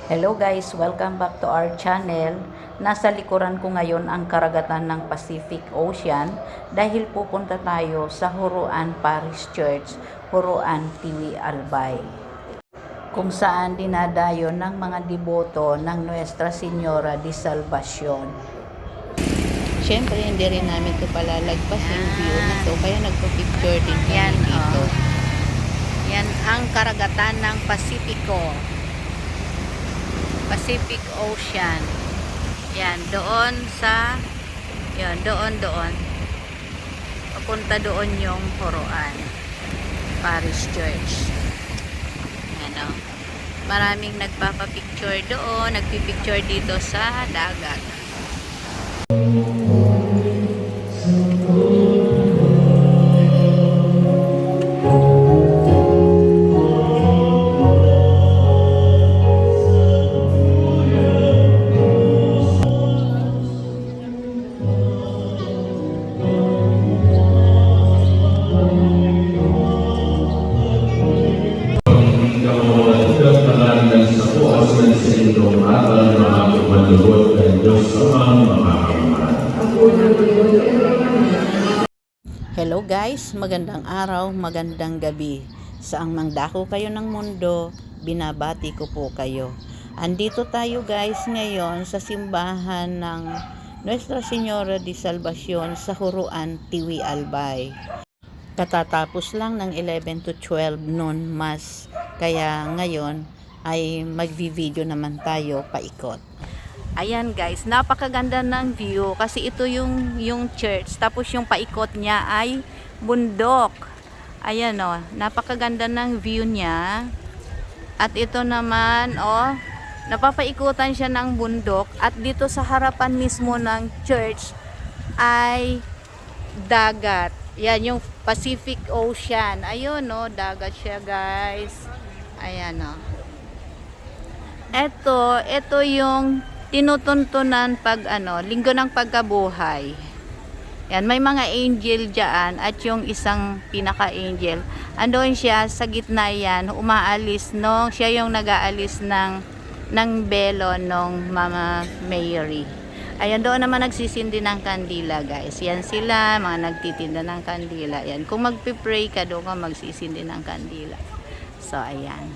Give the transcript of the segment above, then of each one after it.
Hello guys, welcome back to our channel. Nasa likuran ko ngayon ang karagatan ng Pacific Ocean dahil pupunta tayo sa Huruan Parish Church, Huruan Tiwi Albay, kung saan dinadayo ng mga deboto ng Nuestra Señora de Salvacion. Siyempre, hindi rin namin ito palalagpas yung view na to, kaya nagpa-picture din kami dito. Yan ang karagatan ng Pacific Ocean. Yan, doon sa doon. Papunta doon yung Huruan Parish Church. Yan o. Maraming nagpapapicture doon, nagpipicture dito sa dagat. Hello guys, magandang araw, magandang gabi. Saang mangdako kayo ng mundo, binabati ko po kayo. Andito tayo guys ngayon sa simbahan ng Nuestra Señora de Salvacion sa Huruan Tiwi Albay. Katatapos lang ng 11 to 12 noon mass, kaya ngayon ay magvi-video naman tayo paikot. Ayan guys, napakaganda ng view kasi ito yung church, tapos yung paikot niya ay bundok. Ayan o, napakaganda ng view niya. At ito naman napapaikutan siya ng bundok, at dito sa harapan mismo ng church ay dagat. Yan yung Pacific Ocean. Ayun o, dagat siya guys. Ayan o. Ito yung tinutuntunan pag linggo ng pagkabuhay. Yan, may mga angel diyan, at yung isang pinaka-angel, andoon siya sa gitna yan, umaalis siya yung nag-aalis ng belo nung Mama Mary. Ayan, doon naman nagsisindi ng kandila guys. Yan sila, mga nagtitinda ng kandila. Yan, kung magpi-pray ka, doon ka magsisindi ng kandila. So, ayan.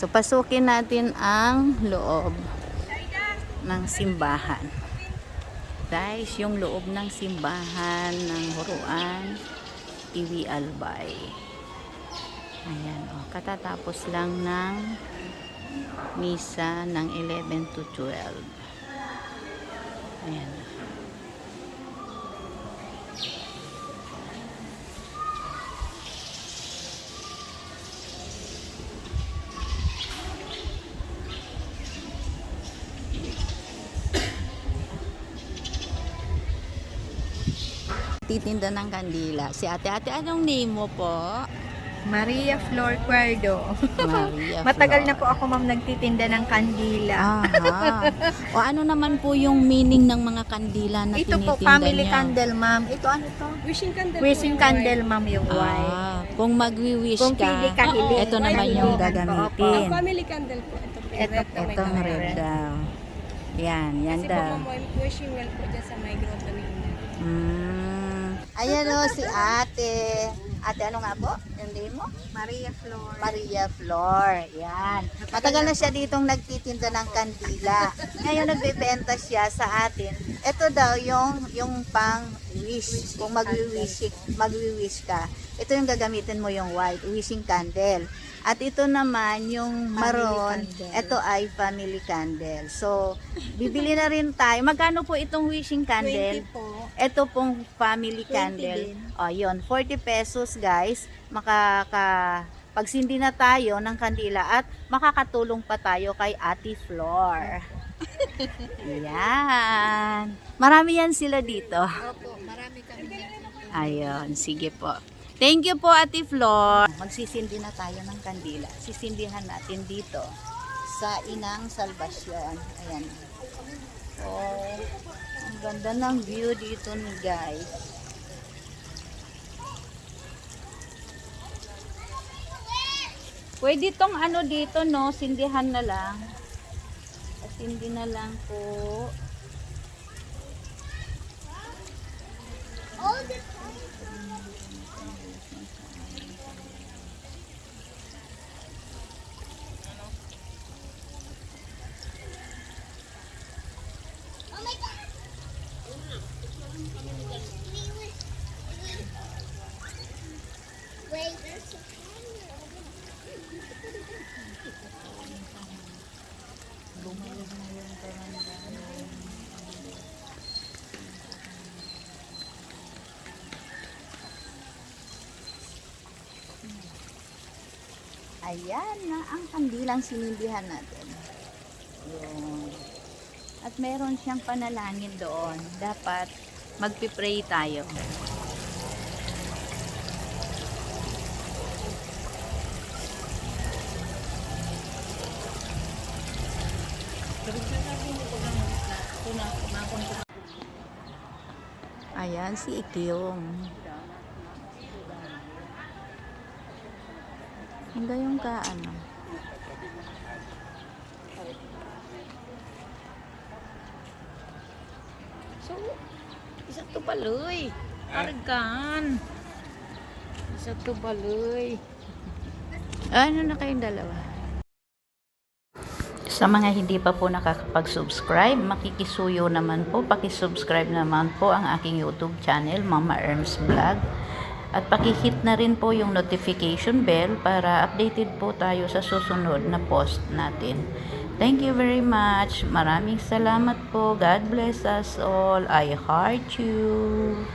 So, pasukin natin ang loob ng simbahan. Guys, yung loob ng simbahan ng Huruan Tiwi Albay. Ayan, katatapos lang ng misa ng 11 to 12. Ayan. Titinda ng kandila. Si ate, anong name mo po? Maria Flor Cuerdo. Maria Matagal Flor. na po ako ma'am nagtitinda ng kandila. Aha. O ano naman po yung meaning ng mga kandila na Ito tinitinda po, family niya? candle ma'am. Ito ano to? Wishing candle. Wishing candle ma'am yung white. Kung magwi-wish Kung ka, pili ka, hiling. ito naman yung Hilingan po, gagamitin. Ang family candle po. Ito po. Ito red po. na may Itong color. red daw. Yan Kasi po daw. ma'am, I'm wishing well po dyan sa my grotto ni Ina. Ayan o, si ate. Ate, ano nga po? Yung name mo? Maria Flor. Maria Flor. Yan. Matagal na siya ditong nagtitinda ng kandila. Ngayon nagbebenta siya sa atin. Ito daw yung pang wish. Kung magwi-wish ka. Ito yung gagamitin mo, yung white, wishing candle. At ito naman yung maroon, ito ay family candle. So, bibili na rin tayo. Magkano po itong wishing candle? 20 po. Ito pong family 20 candle. din. O, yun. 40 pesos, guys. Pagsindi na tayo ng kandila at makakatulong pa tayo kay Ate Flor. Yan. Marami yan sila dito. Opo, marami kami dito. Ayun. Sige po. Thank you po, Ate Flor. Magsisindi na tayo ng kandila. Sisindihan natin dito sa Inang Salvacion. Ayan. Oh, ang ganda ng view dito ni guys. Pwede tong ano dito, no, sindihan na lang. At hindi na lang po. Ayan na ang kandilang sinindihan natin. Yun. At meron siyang panalangin doon. Dapat magpipray tayo. Ayan si Ikyong. Hindi yung kaano. So, isa to baloy. Argan. Isa to baloy. Ano na kayong dalawa? Sa mga hindi pa po nakakapag-subscribe, makikisuyo naman po, pakisubscribe naman po ang aking YouTube channel, Mama Erms Vlog. At pakihit na rin po yung notification bell para updated po tayo sa susunod na post natin. Thank you very much. Maraming salamat po. God bless us all. I heart you.